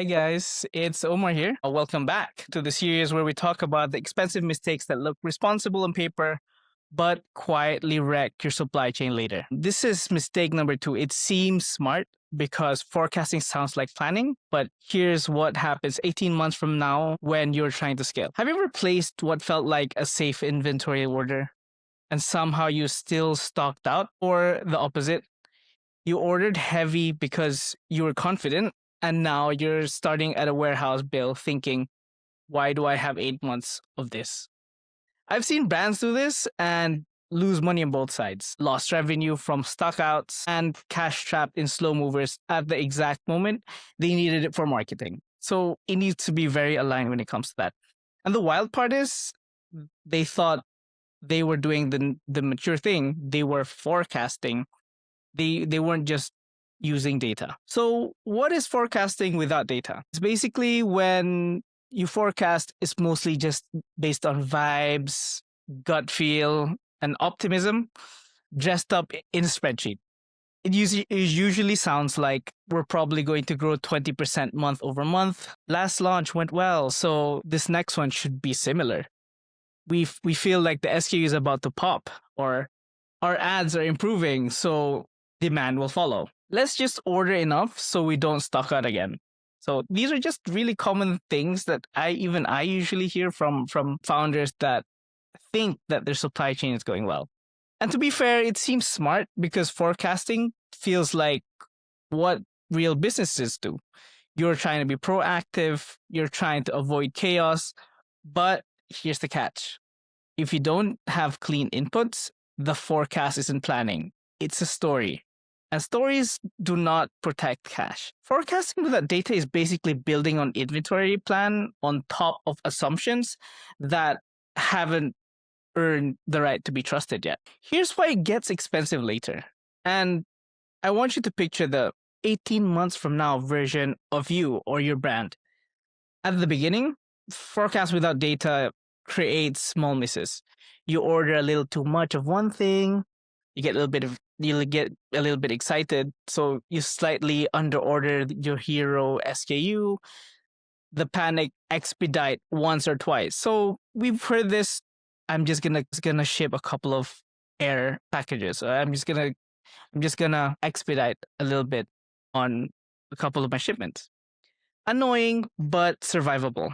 Hi guys, it's Omar here. Welcome back to the series where we talk about the expensive mistakes that look responsible on paper but quietly wreck your supply chain later. This is mistake number 2. It seems smart because forecasting sounds like planning, but here's what happens 18 months from now when you're trying to scale. Have you ever placed what felt like a safe inventory order and somehow you still stocked out? Or the opposite, you ordered heavy because you were confident, and now you're starting at a warehouse bill thinking, why do I have 8 months of this? I've seen brands do this and lose money on both sides. Lost revenue from stockouts and cash trapped in slow movers at the exact moment they needed it for marketing. So it needs to be very aligned when it comes to that. And the wild part is they thought they were doing the mature thing. They were forecasting. They weren't just using data. So what is forecasting without data? It's basically when you forecast is mostly just based on vibes, gut feel, and optimism dressed up in a spreadsheet. It usually sounds like we're probably going to grow 20% month over month. Last launch went well, so this next one should be similar. We feel like the SKU is about to pop, or our ads are improving, so demand will follow. Let's just order enough so we don't stock out again. So these are just really common things that I usually hear from founders that think that their supply chain is going well. And to be fair, it seems smart because forecasting feels like what real businesses do. You're trying to be proactive, you're trying to avoid chaos, but here's the catch. If you don't have clean inputs, the forecast isn't planning. It's a story. And stories do not protect cash. Forecasting without data is basically building an inventory plan on top of assumptions that haven't earned the right to be trusted yet. Here's why it gets expensive later. And I want you to picture the 18 months from now version of you or your brand. At the beginning, forecast without data creates small misses. You order a little too much of one thing, you get a little bit excited, so you slightly underorder your hero SKU. The panic expedite once or twice. So we've heard this. I'm just gonna ship a couple of air packages. I'm just gonna expedite a little bit on a couple of my shipments. Annoying but survivable.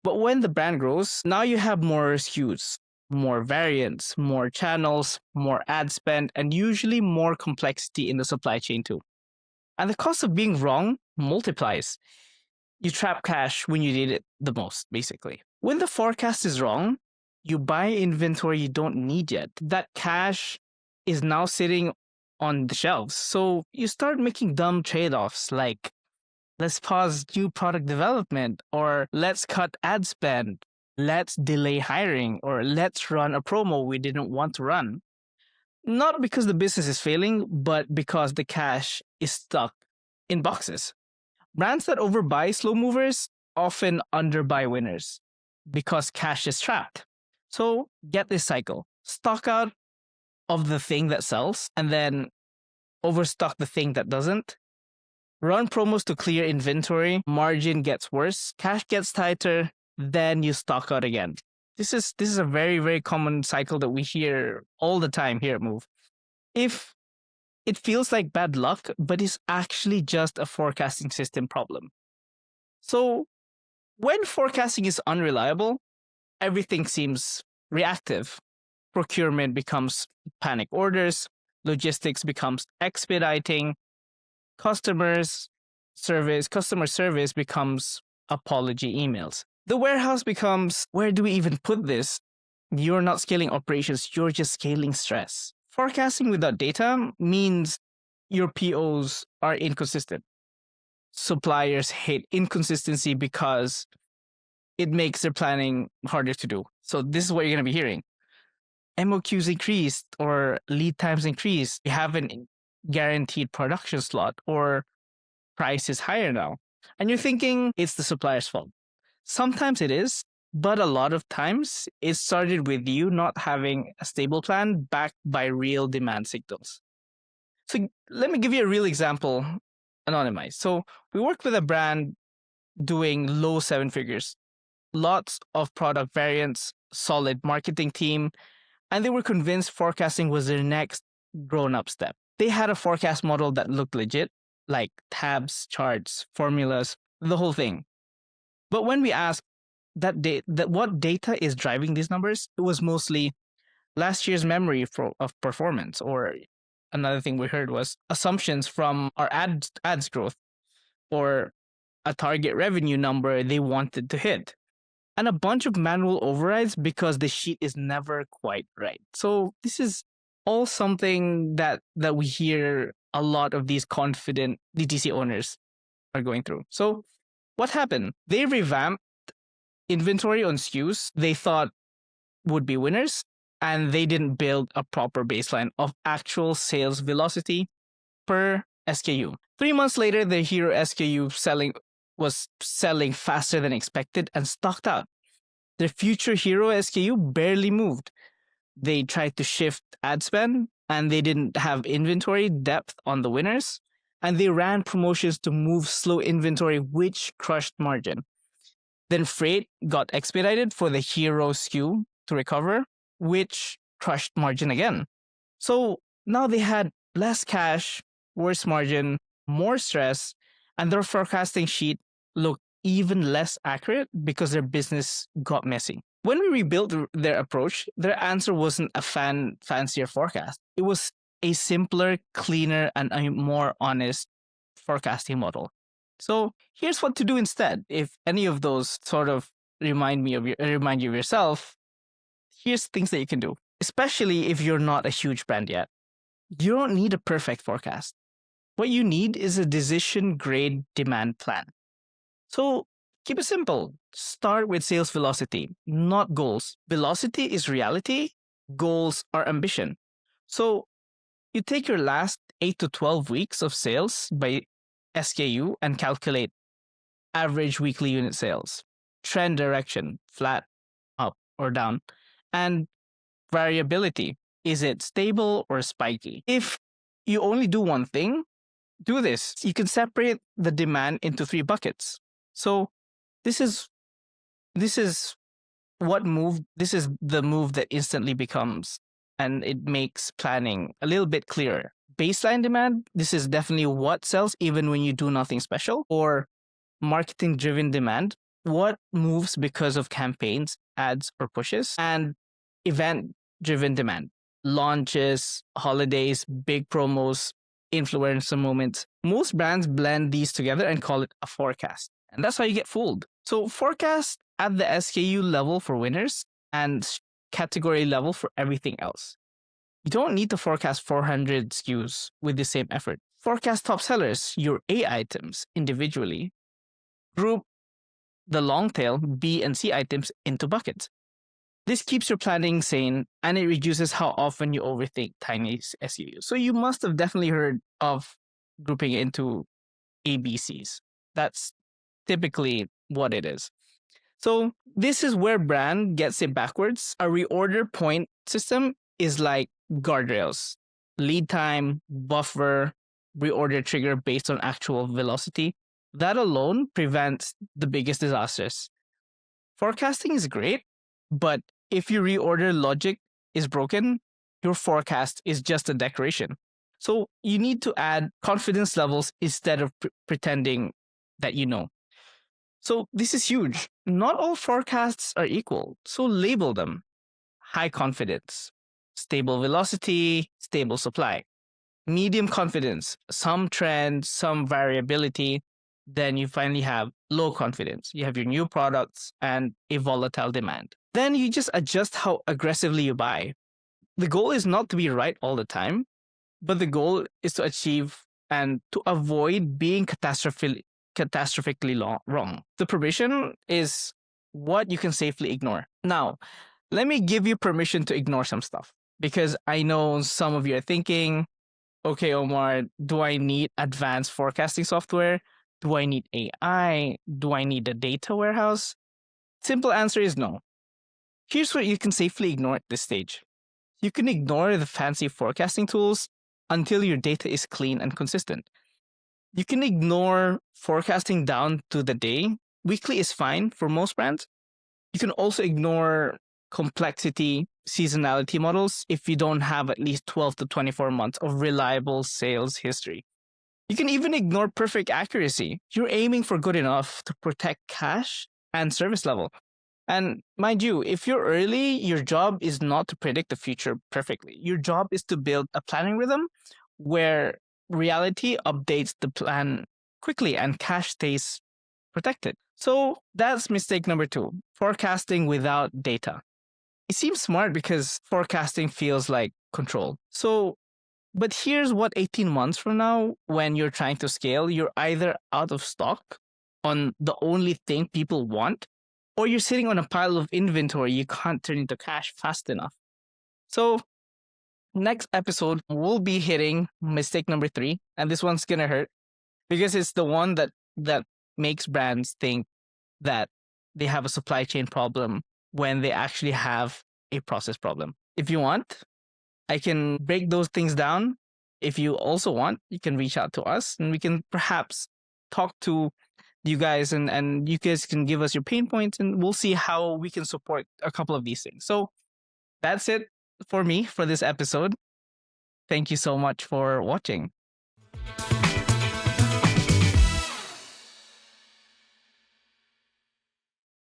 But when the brand grows, now you have more SKUs, more variants, more channels, more ad spend, and usually more complexity in the supply chain too. And the cost of being wrong multiplies. You trap cash when you need it the most, basically. When the forecast is wrong, you buy inventory you don't need yet. That cash is now sitting on the shelves. So you start making dumb trade offs like, let's pause new product development, or let's cut ad spend, let's delay hiring, or let's run a promo we didn't want to run. Not because the business is failing, but because the cash is stuck in boxes. Brands that overbuy slow movers often underbuy winners because cash is trapped. So get this cycle. Stock out of the thing that sells and then overstock the thing that doesn't. Run promos to clear inventory, margin gets worse, cash gets tighter, then you stock out again. This is a very, very common cycle that we hear all the time here at Move. If it feels like bad luck, but it's actually just a forecasting system problem. So when forecasting is unreliable, everything seems reactive. Procurement becomes panic orders, logistics becomes expediting, customer service becomes apology emails. The warehouse becomes, where do we even put this? You're not scaling operations, you're just scaling stress. Forecasting without data means your POs are inconsistent. Suppliers hate inconsistency because it makes their planning harder to do. So this is what you're going to be hearing. MOQs increased or lead times increased. You have an guaranteed production slot or price is higher now. And you're thinking it's the supplier's fault. Sometimes it is, but a lot of times it started with you not having a stable plan backed by real demand signals. So let me give you a real example, anonymized. So we worked with a brand doing low seven figures. Lots of product variants, solid marketing team, and they were convinced forecasting was their next grown-up step. They had a forecast model that looked legit, like tabs, charts, formulas, the whole thing. But when we asked what data is driving these numbers, it was mostly last year's memory of performance, or another thing we heard was assumptions from our ads growth, or a target revenue number they wanted to hit, and a bunch of manual overrides because the sheet is never quite right. So this is all something that we hear a lot of these confident DTC owners are going through. So what happened? They revamped inventory on SKUs they thought would be winners, and they didn't build a proper baseline of actual sales velocity per SKU. 3 months later, the hero SKU was selling faster than expected and stocked out. The future hero SKU barely moved. They tried to shift ad spend, and they didn't have inventory depth on the winners, and they ran promotions to move slow inventory, which crushed margin. Then freight got expedited for the hero SKU to recover, which crushed margin again. So now they had less cash, worse margin, more stress, and their forecasting sheet looked even less accurate because their business got messy. When we rebuilt their approach, their answer wasn't a fancier forecast. It was a simpler, cleaner, and a more honest forecasting model. So here's what to do instead. If any of those sort of remind you of yourself, here's things that you can do, especially if you're not a huge brand yet. You don't need a perfect forecast. What you need is a decision-grade demand plan. So keep it simple. Start with sales velocity, not goals. Velocity is reality. Goals are ambition. So you take your last 8 to 12 weeks of sales by SKU and calculate average weekly unit sales, trend direction, flat, up or down, and variability. Is it stable or spiky? If you only do one thing, do this. You can separate the demand into 3 buckets. So this is the move that instantly becomes, and it makes planning a little bit clearer. Baseline demand, this is definitely what sells even when you do nothing special. Or marketing driven demand, what moves because of campaigns, ads, or pushes. And event driven demand, launches, holidays, big promos, influencer moments. Most brands blend these together and call it a forecast. And that's how you get fooled. So forecast at the SKU level for winners and category level for everything else. You don't need to forecast 400 SKUs with the same effort. Forecast top sellers, your A items, individually. Group the long tail B and C items into buckets. This keeps your planning sane, and it reduces how often you overthink tiny SKUs. So you must have definitely heard of grouping it into ABCs. That's typically what it is. So this is where brand gets it backwards. A reorder point system is like guardrails, lead time, buffer, reorder trigger based on actual velocity. That alone prevents the biggest disasters. Forecasting is great, but if your reorder logic is broken, your forecast is just a decoration. So you need to add confidence levels instead of pretending that you know. So this is huge. Not all forecasts are equal, so label them. High confidence, stable velocity, stable supply. Medium confidence, some trend, some variability. Then you finally have low confidence. You have your new products and a volatile demand. Then you just adjust how aggressively you buy. The goal is not to be right all the time, but the goal is to achieve and to avoid being catastrophically wrong. The provision is what you can safely ignore. Now, let me give you permission to ignore some stuff, because I know some of you are thinking, okay, Omar, do I need advanced forecasting software? Do I need AI? Do I need a data warehouse? Simple answer is no. Here's what you can safely ignore at this stage. You can ignore the fancy forecasting tools until your data is clean and consistent. You can ignore forecasting down to the day weekly is fine for most brands. You can also ignore complexity, seasonality models if you don't have at least 12 to 24 months of reliable sales history. You can even ignore perfect accuracy. You're aiming for good enough to protect cash and service level. And mind you, if you're early, your job is not to predict the future perfectly. Your job is to build a planning rhythm where reality updates the plan quickly and cash stays protected. So that's mistake number 2, forecasting without data. It seems smart because forecasting feels like control. But here's what 18 months from now, when you're trying to scale, you're either out of stock on the only thing people want, or you're sitting on a pile of inventory you can't turn into cash fast enough. So next episode, we'll be hitting mistake number 3, and this one's gonna hurt because it's the one that makes brands think that they have a supply chain problem when they actually have a process problem. If you want, I can break those things down. If you also want, you can reach out to us and we can perhaps talk to you guys and you guys can give us your pain points and we'll see how we can support a couple of these things. So that's it for me for this episode. Thank you so much for watching.